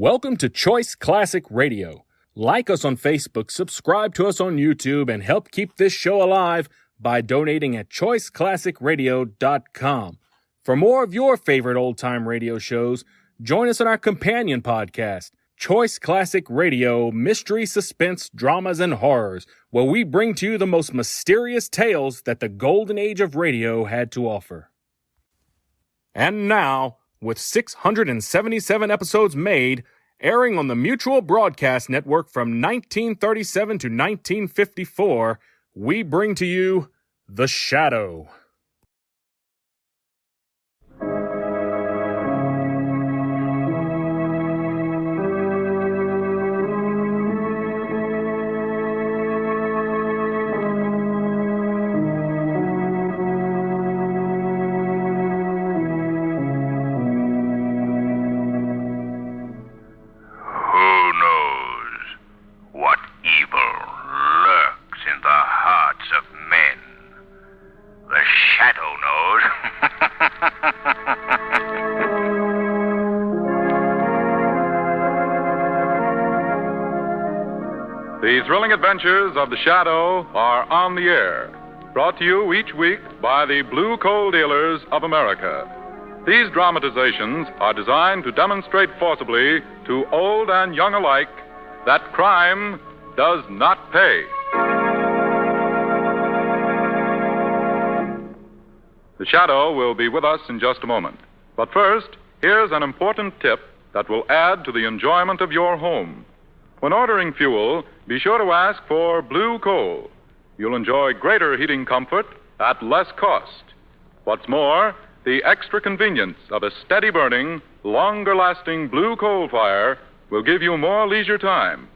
Welcome to Choice Classic Radio. Like us on Facebook, subscribe to us on YouTube, and help keep this show alive by donating at choiceclassicradio.com. For more of your favorite old-time radio shows, join us on our companion podcast, Choice Classic Radio, Mystery, Suspense, Dramas, and Horrors, where we bring to you the most mysterious tales that the golden age of radio had to offer. And now, with 677 episodes made, airing on the Mutual Broadcast Network from 1937 to 1954, we bring to you The Shadow. The thrilling adventures of the Shadow are on the air, brought to you each week by the Blue Coal Dealers of America. These dramatizations are designed to demonstrate forcibly to old and young alike that crime does not pay. The Shadow will be with us in just a moment. But first, here's an important tip that will add to the enjoyment of your home. When ordering fuel, be sure to ask for blue coal. You'll enjoy greater heating comfort at less cost. What's more, the extra convenience of a steady burning, longer lasting blue coal fire will give you more leisure time.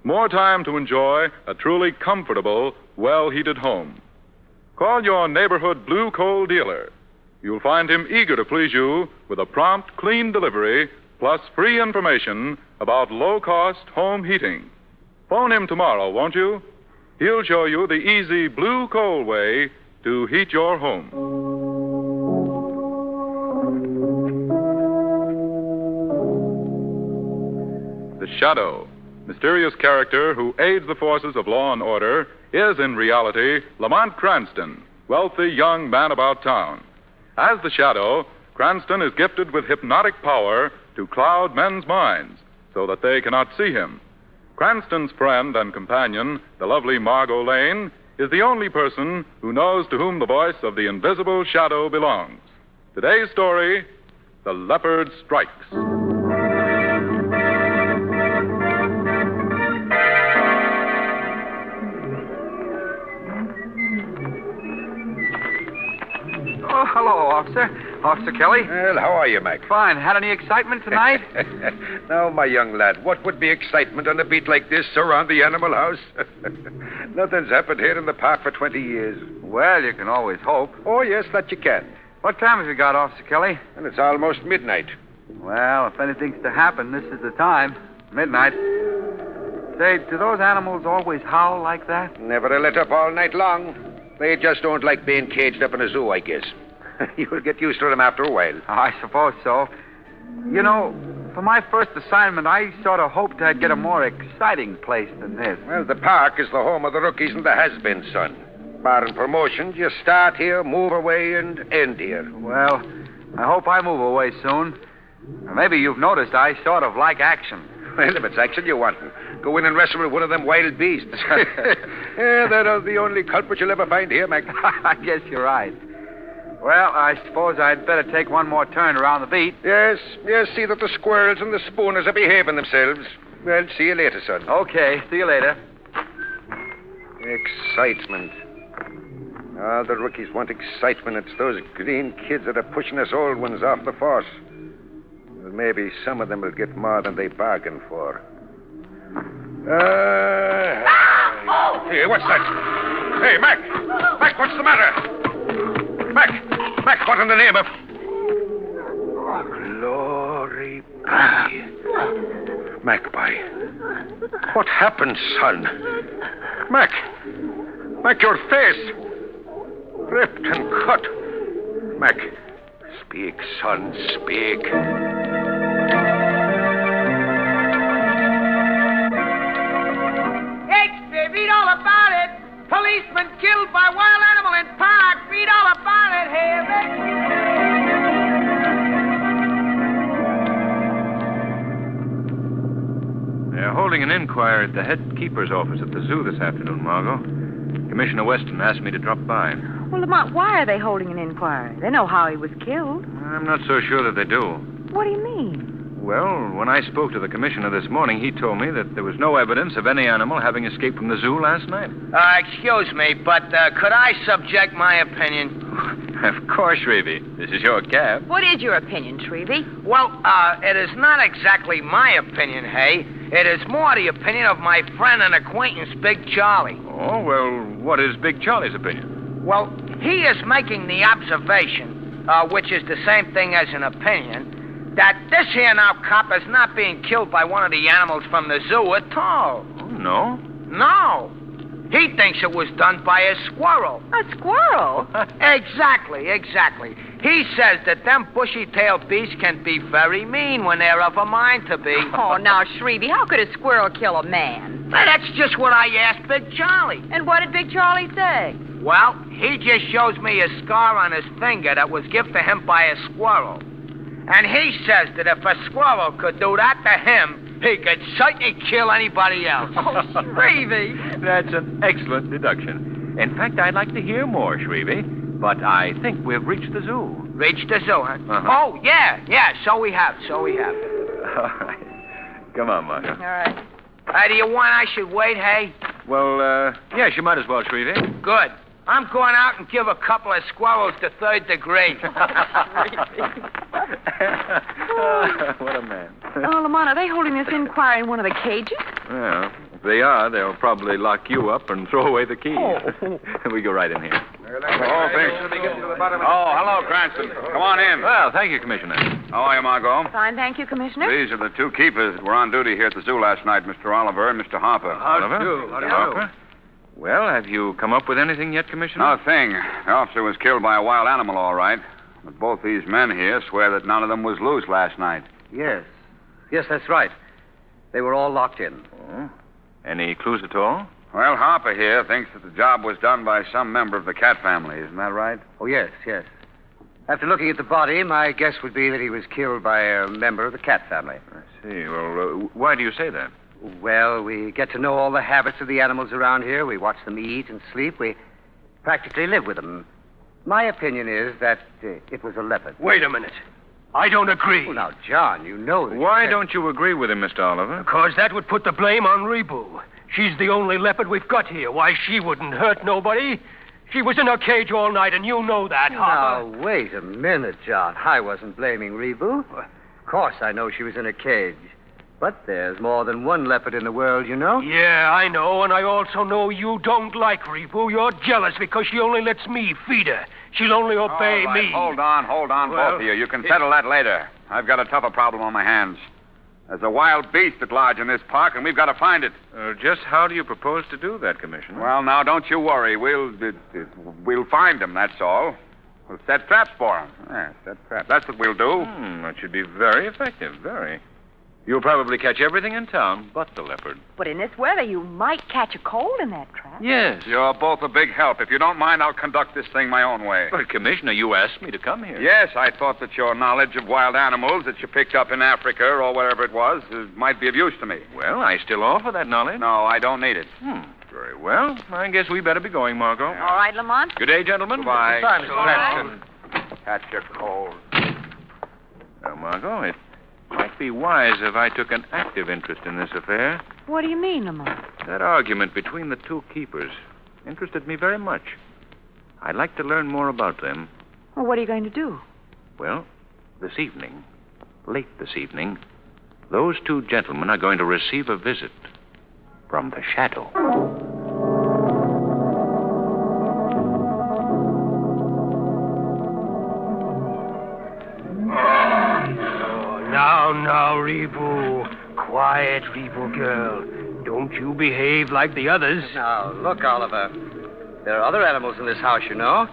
More time to enjoy a truly comfortable, well-heated home. Call your neighborhood blue coal dealer. You'll find him eager to please you with a prompt, clean delivery, plus free information about low-cost home heating. Phone him tomorrow, won't you? He'll show you the easy blue coal way to heat your home. The Shadow, mysterious character who aids the forces of law and order, is in reality Lamont Cranston, wealthy young man about town. As the Shadow, Cranston is gifted with hypnotic power to cloud men's minds so that they cannot see him. Cranston's friend and companion, the lovely Margot Lane, is the only person who knows to whom the voice of the invisible Shadow belongs. Today's story, The Leopard Strikes. Oh, hello, officer. Officer Kelly. Well, how are you, Mac? Fine. Had any excitement tonight? Now, my young lad, what would be excitement on a beat like this around the animal house? Nothing's happened here in the park for 20 years. Well, you can always hope. Oh, yes, that you can. What time have you got, Officer Kelly? And it's almost midnight. Well, if anything's to happen, this is the time. Midnight. Say, do those animals always howl like that? Never a let up all night long. They just don't like being caged up in a zoo, I guess. You'll get used to them after a while. I suppose so. You know, for my first assignment, I sort of hoped I'd get a more exciting place than this. Well, the park is the home of the rookies and the has-beens, son. Barring promotions, you start here, move away, and end here. Well, I hope I move away soon. Maybe you've noticed I sort of like action. Well, if it's action you want, go in and wrestle with one of them wild beasts. Yeah, they're the only culprit you'll ever find here, Mac. I guess you're right. Well, I suppose I'd better take one more turn around the beat. Yes, see that the squirrels and the spooners are behaving themselves. Well, see you later, son. Okay, see you later. Excitement. All the rookies want excitement. It's those green kids that are pushing us old ones off the force. Well, maybe some of them will get more than they bargained for. Hey, what's that? Hey, Mac! Mac, what's the matter? Mac, what in the name of... Glory be. Magpie. What happened, son? Mac, your face. Ripped and cut. Mac, speak, son, speak. They're holding an inquiry at the head keeper's office at the zoo this afternoon, Margot. Commissioner Weston asked me to drop by. Well, Lamont, why are they holding an inquiry? They know how he was killed. I'm not so sure that they do. What do you mean? Well, when I spoke to the commissioner this morning, he told me that there was no evidence of any animal having escaped from the zoo last night. Excuse me, but could I subject my opinion? Of course, Shrevey. This is your cab. What is your opinion, Shrevey? Well, it is not exactly my opinion, Hay. It is more the opinion of my friend and acquaintance, Big Charlie. Oh, well, what is Big Charlie's opinion? Well, he is making the observation, which is the same thing as an opinion, that this here now cop is not being killed by one of the animals from the zoo at all. Oh, no? No. He thinks it was done by a squirrel. A squirrel? Exactly. He says that them bushy-tailed beasts can be very mean when they're of a mind to be. Oh, now, Shrevey, how could a squirrel kill a man? Well, that's just what I asked Big Charlie. And what did Big Charlie say? Well, he just shows me a scar on his finger that was given to him by a squirrel. And he says that if a squirrel could do that to him, he could certainly kill anybody else. Oh, Shrevey. That's an excellent deduction. In fact, I'd like to hear more, Shrevey. But I think we've reached the zoo. Reached the zoo, huh? Uh-huh. Oh, yeah, so we have. All right. Come on, Martha. All right. Do you want I should wait, Hay? Well, yes, you might as well, Shrevey. Good. I'm going out and give a couple of squirrels the third degree. What a man. Oh, Lamont, are they holding this inquiry in one of the cages? Well, if they are, they'll probably lock you up and throw away the key. Oh. We go right in here. Oh, hello, Cranston. Come on in. Well, thank you, Commissioner. How are you, Margot? Fine, thank you, Commissioner. These are the two keepers that were on duty here at the zoo last night, Mr. Oliver and Mr. Harper. Oliver? How do you Harper? Well, have you come up with anything yet, Commissioner? No thing. The officer was killed by a wild animal, all right. But both these men here swear that none of them was loose last night. Yes, that's right. They were all locked in. Oh. Any clues at all? Well, Harper here thinks that the job was done by some member of the cat family. Isn't that right? Oh, yes. After looking at the body, my guess would be that he was killed by a member of the cat family. I see. Well, why do you say that? Well, we get to know all the habits of the animals around here. We watch them eat and sleep. We practically live with them. My opinion is that it was a leopard. Wait a minute. I don't agree. Well, now, John, you know that... Why don't you agree with him, Mr. Oliver? Because that would put the blame on Rebu. She's the only leopard we've got here. Why, she wouldn't hurt nobody. She was in her cage all night, and you know that, Harper. Now, wait a minute, John. I wasn't blaming Rebu. Of course I know she was in a cage. But there's more than one leopard in the world, you know? Yeah, I know, and I also know you don't like Rebu. You're jealous because she only lets me feed her. She'll only obey All right, me. Hold on, Well, both of you. You can settle that later. I've got a tougher problem on my hands. There's a wild beast at large in this park, and we've got to find it. Just how do you propose to do that, Commissioner? Well, now, don't you worry. We'll find him, that's all. We'll set traps for him. Yeah, set traps. That's what we'll do. That should be very effective, very. You'll probably catch everything in town but the leopard. But in this weather, you might catch a cold in that trap. Yes. You're both a big help. If you don't mind, I'll conduct this thing my own way. But, Commissioner, you asked me to come here. Yes, I thought that your knowledge of wild animals that you picked up in Africa or wherever it was might be of use to me. Well, I still offer that knowledge. No, I don't need it. Very well. I guess we better be going, Margot. All right, Lamont. Good day, gentlemen. Goodbye. Goodbye, Mr. Cranston. Catch a cold. Now, Margot, it might be wise if I took an active interest in this affair. What do you mean, Lamont? That argument between the two keepers interested me very much. I'd like to learn more about them. Well, what are you going to do? Well, late this evening, those two gentlemen are going to receive a visit from the shadow. Now, Rebu. Quiet, Rebu girl. Don't you behave like the others. Now, look, Oliver. There are other animals in this house, you know.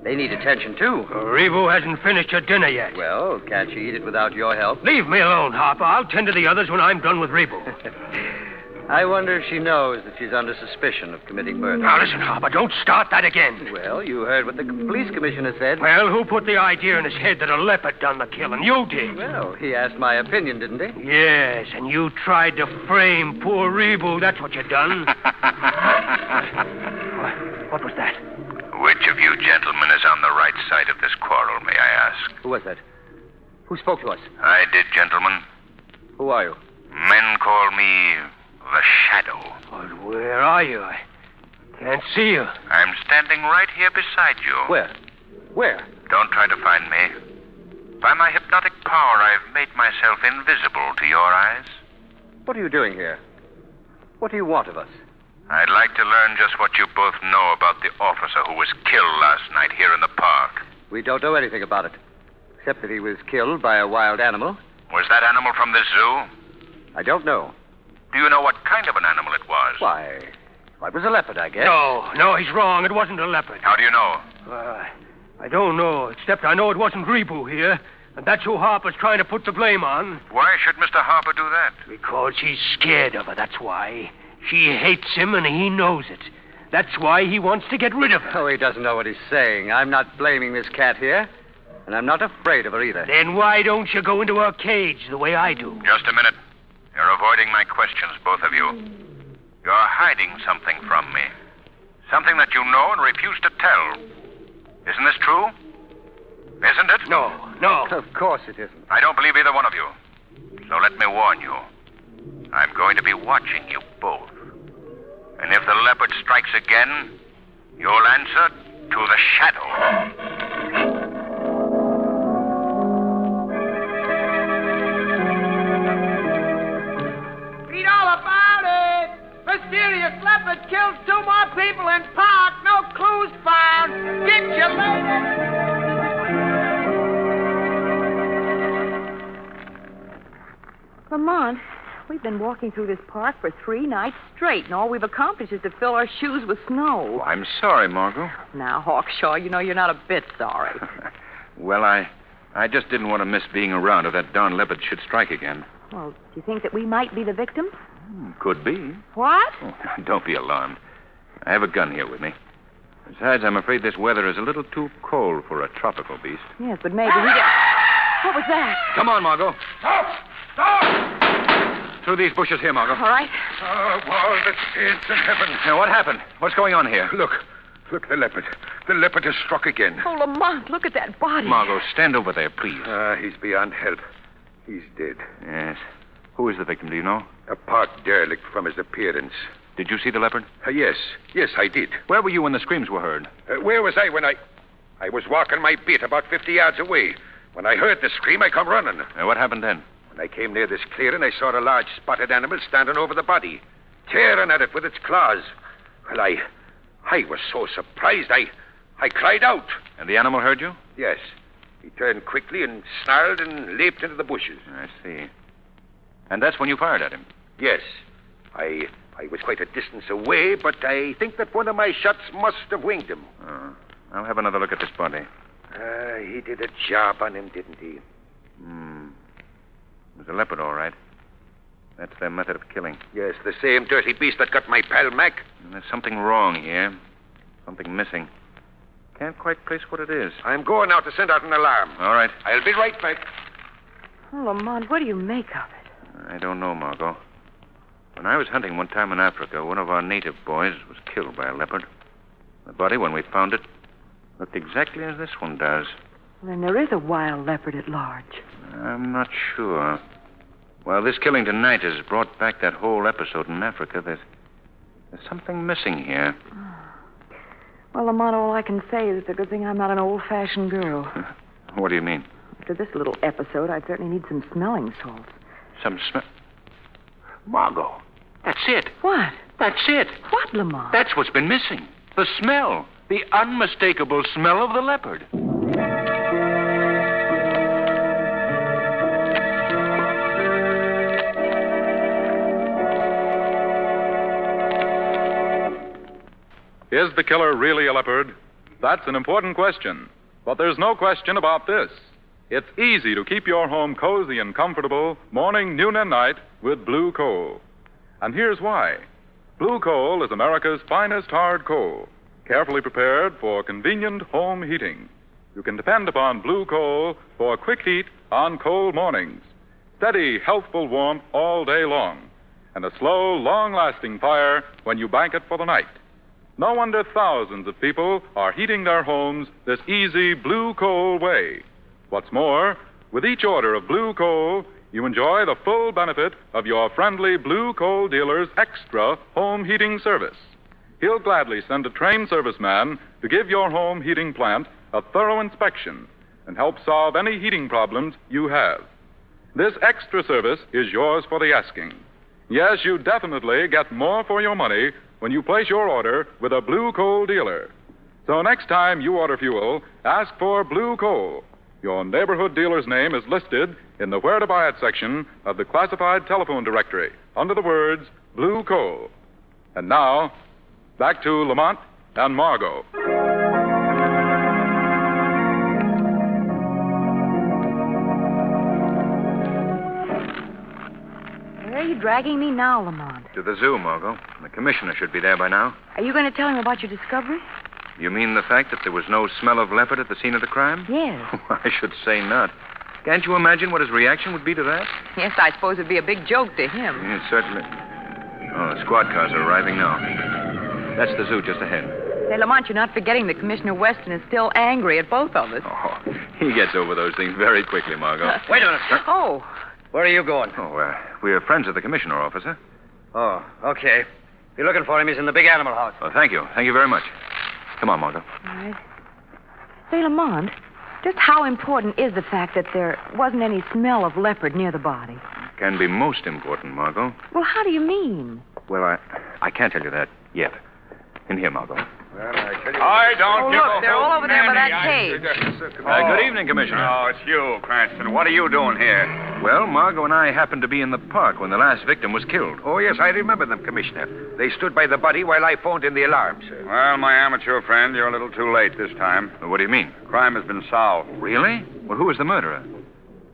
They need attention, too. Rebu hasn't finished her dinner yet. Well, can't she eat it without your help? Leave me alone, Harper. I'll tend to the others when I'm done with Rebu. I wonder if she knows that she's under suspicion of committing murder. Now, listen, Harper, don't start that again. Well, you heard what the police commissioner said. Well, who put the idea in his head that a leopard done the killing? You did. Well, he asked my opinion, didn't he? Yes, and you tried to frame poor Rebo. That's what you done. What was that? Which of you gentlemen is on the right side of this quarrel, may I ask? Who was that? Who spoke to us? I did, gentlemen. Who are you? Men call me the Shadow. But where are you? I can't see you. I'm standing right here beside you. Where? Where? Don't try to find me. By my hypnotic power, I've made myself invisible to your eyes. What are you doing here? What do you want of us? I'd like to learn just what you both know about the officer who was killed last night here in the park. We don't know anything about it, except that he was killed by a wild animal. Was that animal from the zoo? I don't know. Do you know what kind of an animal it was? Why, it was a leopard, I guess. No, he's wrong. It wasn't a leopard. How do you know? I don't know, except I know it wasn't Rebo here. And that's who Harper's trying to put the blame on. Why should Mr. Harper do that? Because he's scared of her, that's why. She hates him, and he knows it. That's why he wants to get rid of her. Oh, he doesn't know what he's saying. I'm not blaming this cat here, and I'm not afraid of her either. Then why don't you go into her cage the way I do? Just a minute. You're avoiding my questions, both of you. You're hiding something from me. Something that you know and refuse to tell. Isn't this true? Isn't it? No. Of course it isn't. I don't believe either one of you. So let me warn you. I'm going to be watching you both. And if the leopard strikes again, you'll answer to the Shadow. Read all about it. Mysterious leopard kills 2 more people in park. No clues found. Get you later. Lamont, we've been walking through this park for 3 nights straight, and all we've accomplished is to fill our shoes with snow. I'm sorry, Margot. Now, Hawkshaw, you know you're not a bit sorry. Well, I just didn't want to miss being around if that darn leopard should strike again. Well, do you think that we might be the victims? Could be. What? Oh, don't be alarmed. I have a gun here with me. Besides, I'm afraid this weather is a little too cold for a tropical beast. Yes, but maybe we get... What was that? Come on, Margot. Stop! Through these bushes here, Margot. All right. Oh, all the saints in heaven. Now, what happened? What's going on here? Look, the leopard. The leopard has struck again. Oh, Lamont, look at that body. Margot, stand over there, please. He's beyond help. He's dead. Yes. Who is the victim, do you know? A park derelict from his appearance. Did you see the leopard? Yes, I did. Where were you when the screams were heard? Where was I when I was walking my beat about 50 yards away. When I heard the scream, I come running. What happened then? When I came near this clearing, I saw a large spotted animal standing over the body, tearing at it with its claws. Well, I was so surprised, I cried out. And the animal heard you? Yes. He turned quickly and snarled and leaped into the bushes. I see. And that's when you fired at him? Yes. I was quite a distance away, but I think that one of my shots must have winged him. Oh. I'll have another look at this body. He did a job on him, didn't he? It was a leopard, all right. That's their method of killing. Yes, the same dirty beast that got my pal Mac. And there's something wrong here. Something missing. Can't quite place what it is. I'm going now to send out an alarm. All right. I'll be right back. Oh, Lamont, what do you make of it? I don't know, Margot. When I was hunting one time in Africa, one of our native boys was killed by a leopard. The body, when we found it, looked exactly as this one does. Well, then there is a wild leopard at large. I'm not sure. Well, this killing tonight has brought back that whole episode in Africa. There's something missing here. Well, Lamont, all I can say is it's a good thing I'm not an old-fashioned girl. What do you mean? After this little episode, I'd certainly need some smelling salts. Some smell... Margot, that's it. What? That's it. What, Lamont? That's what's been missing. The smell. The unmistakable smell of the leopard. Is the killer really a leopard? That's an important question. But there's no question about this. It's easy to keep your home cozy and comfortable morning, noon, and night with blue coal. And here's why. Blue coal is America's finest hard coal, carefully prepared for convenient home heating. You can depend upon blue coal for quick heat on cold mornings, steady, healthful warmth all day long, and a slow, long-lasting fire when you bank it for the night. No wonder thousands of people are heating their homes this easy blue coal way. What's more, with each order of blue coal, you enjoy the full benefit of your friendly blue coal dealer's extra home heating service. He'll gladly send a trained serviceman to give your home heating plant a thorough inspection and help solve any heating problems you have. This extra service is yours for the asking. Yes, you definitely get more for your money when you place your order with a blue coal dealer. So next time you order fuel, ask for blue coal. Your neighborhood dealer's name is listed in the Where to Buy It section of the classified telephone directory under the words Blue Coal. And now, back to Lamont and Margot. Where are you dragging me now, Lamont? To the zoo, Margot. The commissioner should be there by now. Are you going to tell him about your discovery? You mean the fact that there was no smell of leopard at the scene of the crime? Yes. I should say not. Can't you imagine what his reaction would be to that? Yes, I suppose it'd be a big joke to him. Yes, certainly. Oh, the squad cars are arriving now. That's the zoo just ahead. Say, Lamont, you're not forgetting that Commissioner Weston is still angry at both of us. Oh, he gets over those things very quickly, Margot. Wait a minute, sir. Oh. Where are you going? Oh, we're friends of the commissioner, officer. Oh, okay. If you're looking for him, he's in the big animal house. Oh, thank you. Thank you very much. Come on, Margot. All right. Say, Lamont, just how important is the fact that there wasn't any smell of leopard near the body? Can be most important, Margot. Well, how do you mean? Well, I can't tell you that yet. In here, Margot. Well, I tell you... I don't Oh, give look, a they're all hoot over there by many. that cage. Good evening, Commissioner. Oh, it's you, Cranston. What are you doing here? Well, Margot and I happened to be in the park when the last victim was killed. Oh, yes, I remember them, Commissioner. They stood by the body while I phoned in the alarm, sir. Well, my amateur friend, you're a little too late this time. What do you mean? Crime has been solved. Really? Well, who was the murderer?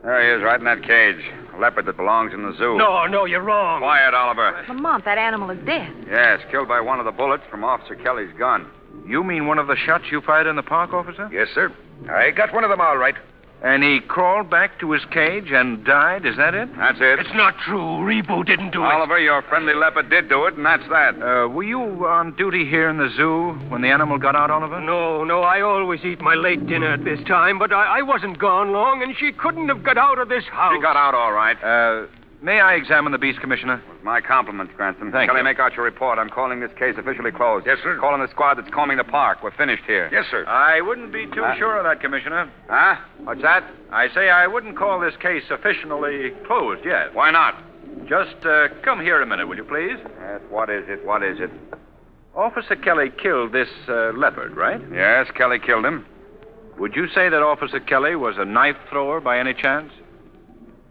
There he is, right in that cage. A leopard that belongs in the zoo. No, you're wrong. Quiet, Oliver. Lamont, that animal is dead. Yes, killed by one of the bullets from Officer Kelly's gun. You mean one of the shots you fired in the park, officer? Yes, sir. I got one of them all right. And he crawled back to his cage and died, is that it? That's it. It's not true. Rebo didn't do it. Oliver, your friendly leopard did do it, and that's that. Were you on duty here in the zoo when the animal got out, Oliver? No, I always eat my late dinner at this time, but I wasn't gone long, and she couldn't have got out of this house. He got out all right. May I examine the beast, Commissioner? My compliments, Cranston. Thank Kelly, you. make out your report. I'm calling this case officially closed. Yes, sir. Calling the squad that's combing the park. We're finished here. Yes, sir. I wouldn't be too sure of that, Commissioner. Huh? What's that? I say I wouldn't call this case officially closed yet. Why not? Just come here a minute, will you please? Yes, what is it? What is it? Officer Kelly killed this leopard, right? Yes, Kelly killed him. Would you say that Officer Kelly was a knife thrower by any chance?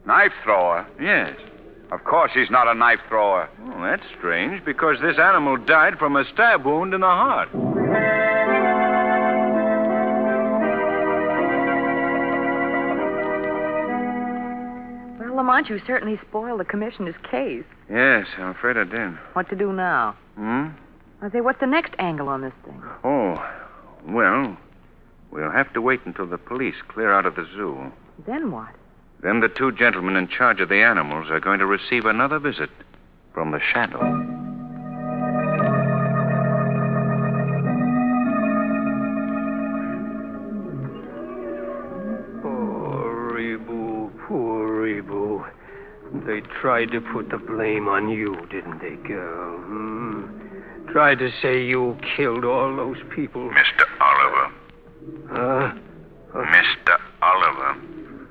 Knife thrower? Yes. Of course he's not a knife thrower. Oh, that's strange, because this animal died from a stab wound in the heart. Well, Lamont, you certainly spoiled the commissioner's case. Yes, I'm afraid I did. What to do now? I say, what's the next angle on this thing? Oh, well, we'll have to wait until the police clear out of the zoo. Then what? Then the two gentlemen in charge of the animals are going to receive another visit from the shadow. Poor Rebo. They tried to put the blame on you, didn't they, girl? Tried to say you killed all those people. Mr. Oliver. Mr. Oliver.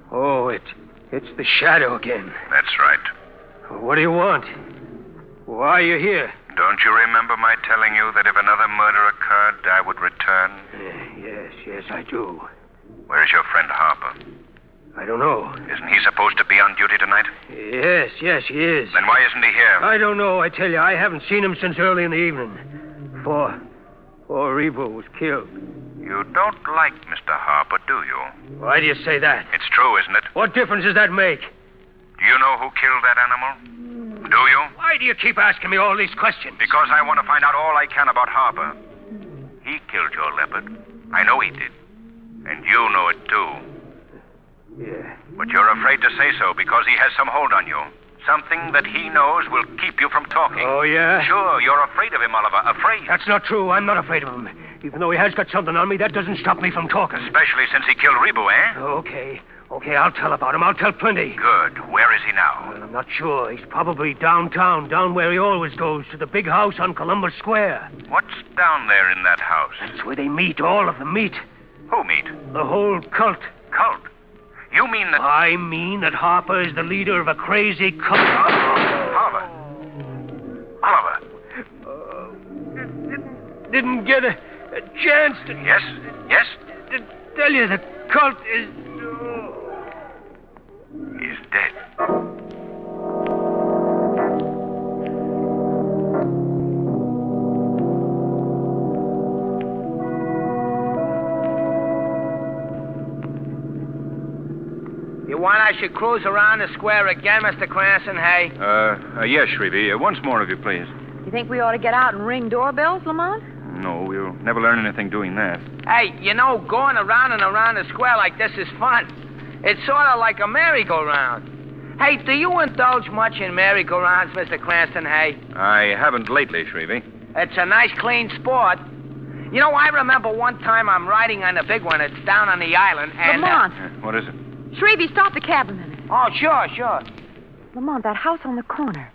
Oh, it's the shadow again. That's right. What do you want? Why are you here? Don't you remember my telling you that if another murder occurred, I would return? Yes, I do. Where's your friend Harper? I don't know. Isn't he supposed to be on duty tonight? Yes, he is. Then why isn't he here? I don't know, I tell you. I haven't seen him since early in the evening. Before Rebo was killed. You don't like Mr. Harper, do you? Why do you say that? It's true, isn't it? What difference does that make? Do you know who killed that animal? Do you? I Why do you keep asking me all these questions? Because I want to find out all I can about Harper. He killed your leopard. I know he did. And you know it, too. Yeah. But you're afraid to say so because he has some hold on you. Something that he knows will keep you from talking. Oh, yeah? Sure, you're afraid of him, Oliver. Afraid. That's not true. I'm not afraid of him. Even though he has got something on me, that doesn't stop me from talking. Especially since he killed Rebu, eh? Okay, I'll tell about him. I'll tell plenty. Good. Where is he now? Well, I'm not sure. He's probably downtown, down where he always goes, to the big house on Columbus Square. What's down there in that house? That's where they meet. All of them meet. Who meet? The whole cult. Cult? You mean that... I mean that Harper is the leader of a crazy cult. Oliver. Didn't get a chance to... Yes? To tell you the cult is... He's dead. You want I should cruise around the square again, Mr. Cranston, hey? Yes, Shrevey. Once more, if you please. You think we ought to get out and ring doorbells, Lamont? No, we'll never learn anything doing that. Hey, you know, going around and around the square like this is fun. It's sort of like a merry-go-round. Hey, do you indulge much in merry-go-rounds, Mr. Cranston, hey? I haven't lately, Shrevey. It's a nice, clean sport. You know, I remember one time I'm riding on the big one. It's down on the island, and... Lamont! What is it? Shrevey, stop the cab a minute. Oh, sure. Lamont, that house on the corner.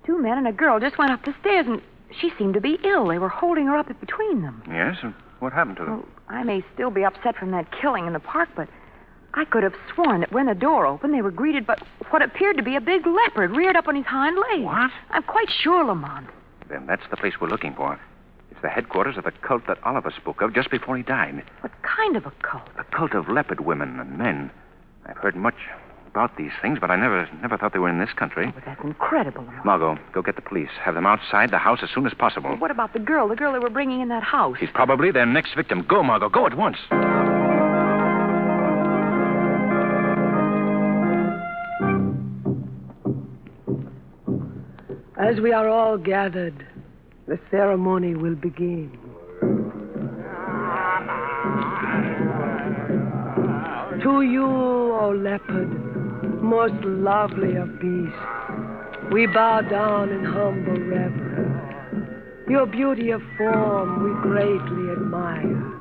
2 men and a girl just went up the stairs, and she seemed to be ill. They were holding her up between them. Yes? And what happened to them? Well, I may still be upset from that killing in the park, but I could have sworn that when the door opened, they were greeted by what appeared to be a big leopard reared up on his hind legs. What? I'm quite sure, Lamont. Then that's the place we're looking for. It's the headquarters of the cult that Oliver spoke of just before he died. What kind of a cult? A cult of leopard women and men. I've heard much about these things, but I never thought they were in this country. Oh, but that's incredible, Lamont. Margot, go get the police. Have them outside the house as soon as possible. Well, what about the girl they were bringing in that house? She's probably their next victim. Go, Margot. Go at once. As we are all gathered, the ceremony will begin. To you, O leopard, most lovely of beasts, we bow down in humble reverence. Your beauty of form we greatly admire.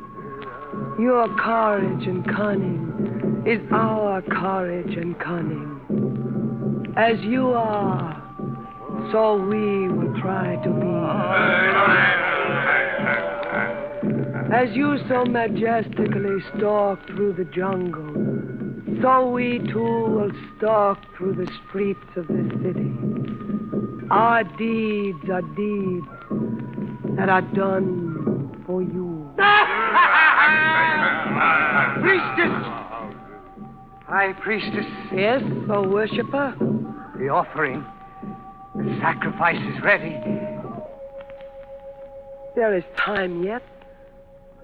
Your courage and cunning is our courage and cunning. As you are, so we will try to be. As you so majestically stalk through the jungle, so we too will stalk through the streets of the city. Our deeds are deeds that are done for you. Priestess! High priestess. Yes, O worshiper? The offering. The sacrifice is ready. There is time yet.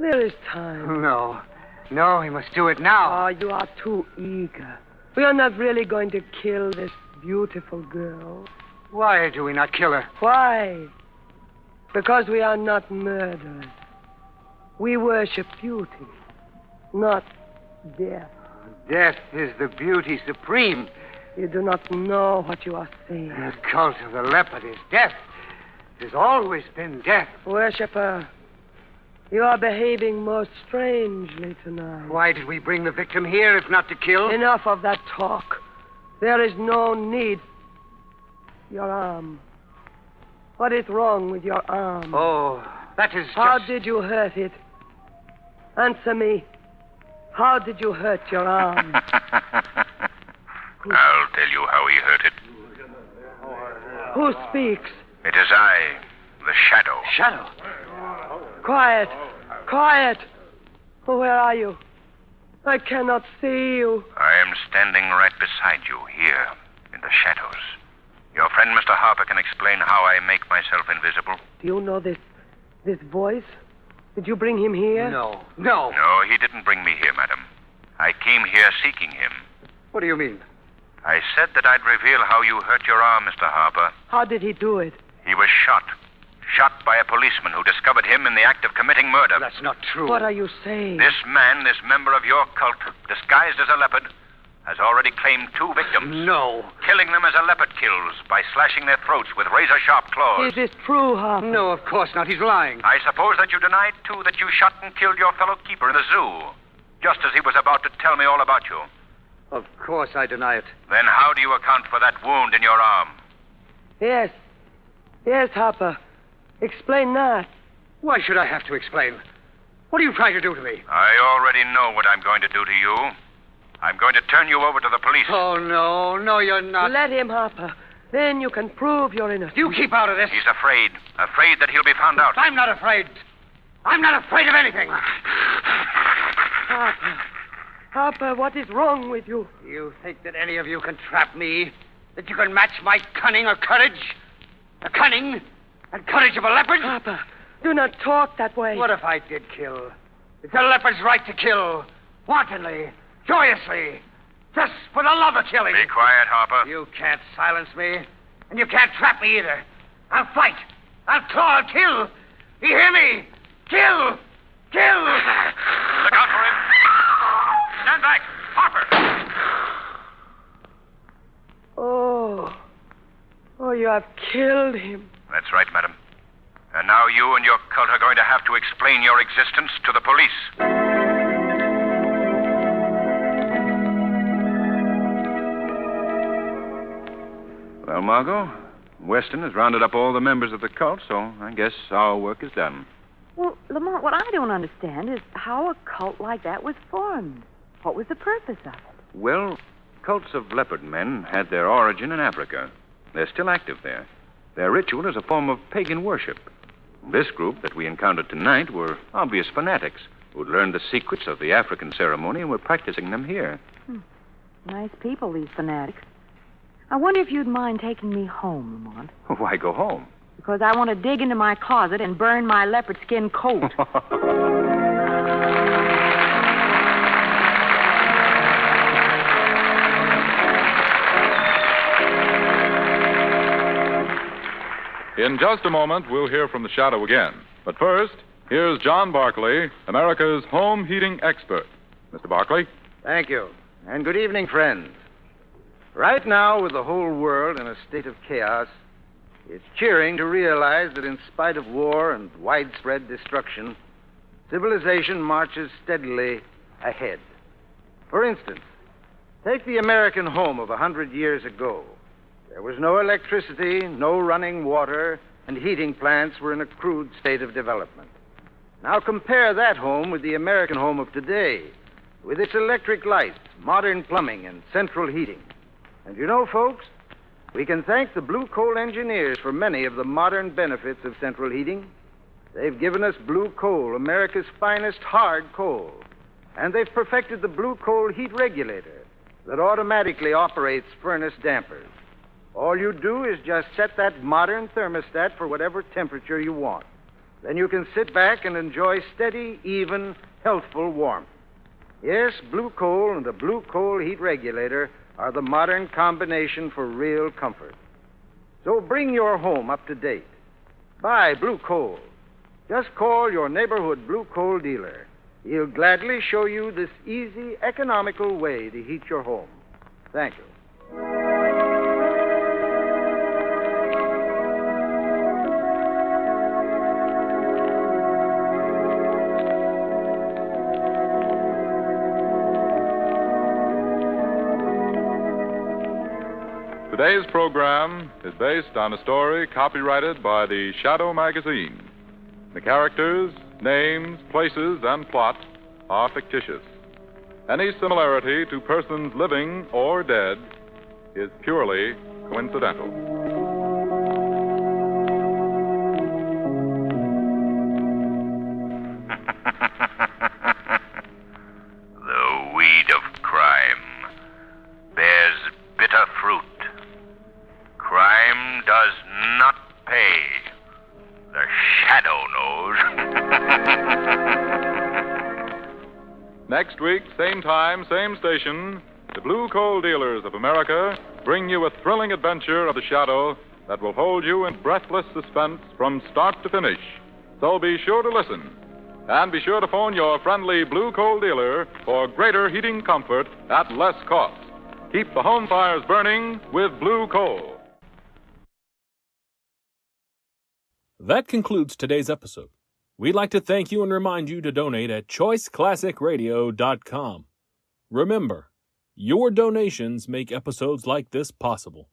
There is time. No, we must do it now. Oh, you are too eager. We are not really going to kill this beautiful girl. Why do we not kill her? Why? Because we are not murderers. We worship beauty, not death. Death is the beauty supreme. You do not know what you are saying. The cult of the leopard is death. It has always been death. Worshipper, you are behaving most strangely tonight. Why did we bring the victim here if not to kill? Enough of that talk. There is no need. Your arm. What is wrong with your arm? Oh, that is How did you hurt it? Answer me. How did you hurt your arm? I'll tell you how he hurt it. Who speaks? It is I, the Shadow. Shadow? Quiet. Quiet. Where are you? I cannot see you. I am standing right beside you here in the shadows. Your friend, Mr. Harper, can explain how I make myself invisible. Do you know this voice? Did you bring him here? No. No, he didn't bring me here, madam. I came here seeking him. What do you mean? I said that I'd reveal how you hurt your arm, Mr. Harper. How did he do it? He was shot. Shot by a policeman who discovered him in the act of committing murder. That's not true. What are you saying? This man, this member of your cult, disguised as a leopard, has already claimed 2 victims. No. Killing them as a leopard kills by slashing their throats with razor-sharp claws. Is this true, Harper? No, of course not. He's lying. I suppose that you denied, too, that you shot and killed your fellow keeper in the zoo, just as he was about to tell me all about you. Of course I deny it. Then how do you account for that wound in your arm? Yes. Yes, Harper. Explain that. Why should I have to explain? What are you trying to do to me? I already know what I'm going to do to you. I'm going to turn you over to the police. Oh, no. No, you're not. Let him, Harper. Then you can prove you're innocent. You keep out of this. He's afraid. Afraid that he'll be found out. I'm not afraid. I'm not afraid of anything. Harper. Harper, what is wrong with you? You think that any of you can trap me? That you can match my cunning or courage? The cunning and courage of a leopard? Harper, do not talk that way. What if I did kill? It's a leopard's right to kill. Wantonly. Joyously. Just for the love of killing. Be quiet, Harper. You can't silence me. And you can't trap me either. I'll fight. I'll claw. I'll kill. You hear me? Kill. Kill. Look out for him. Stand back. Harper. Oh. Oh, you have killed him. That's right, madam. And now you and your cult are going to have to explain your existence to the police. Well, Margot, Weston has rounded up all the members of the cult, so I guess our work is done. Well, Lamont, what I don't understand is how a cult like that was formed. What was the purpose of it? Well, cults of leopard men had their origin in Africa. They're still active there. Their ritual is a form of pagan worship. This group that we encountered tonight were obvious fanatics who'd learned the secrets of the African ceremony and were practicing them here. Nice people, these fanatics. I wonder if you'd mind taking me home, Lamont. Why go home? Because I want to dig into my closet and burn my leopard skin coat. In just a moment, we'll hear from the Shadow again. But first, here's John Barclay, America's home heating expert. Mr. Barclay? Thank you. And good evening, friends. Right now, with the whole world in a state of chaos, it's cheering to realize that in spite of war and widespread destruction, civilization marches steadily ahead. For instance, take the American home of 100 years ago. There was no electricity, no running water, and heating plants were in a crude state of development. Now compare that home with the American home of today, with its electric lights, modern plumbing, and central heating. And you know, folks, we can thank the blue coal engineers for many of the modern benefits of central heating. They've given us blue coal, America's finest hard coal. And they've perfected the blue coal heat regulator that automatically operates furnace dampers. All you do is just set that modern thermostat for whatever temperature you want. Then you can sit back and enjoy steady, even, healthful warmth. Yes, blue coal and the blue coal heat regulator are the modern combination for real comfort. So bring your home up to date. Buy blue coal. Just call your neighborhood blue coal dealer. He'll gladly show you this easy, economical way to heat your home. Thank you. Today's program is based on a story copyrighted by the Shadow magazine. The characters, names, places, and plot are fictitious. Any similarity to persons living or dead is purely coincidental. The weed of crime bears bitter fruit. Crime does not pay. The Shadow knows. Next week, same time, same station, The Blue Coal Dealers of America bring you a thrilling adventure of the shadow that will hold you in breathless suspense from start to finish. So be sure to listen. And be sure to phone your friendly Blue Coal dealer for greater heating comfort at less cost. Keep the home fires burning with Blue Coal. That concludes today's episode. We'd like to thank you and remind you to donate at choiceclassicradio.com. Remember, your donations make episodes like this possible.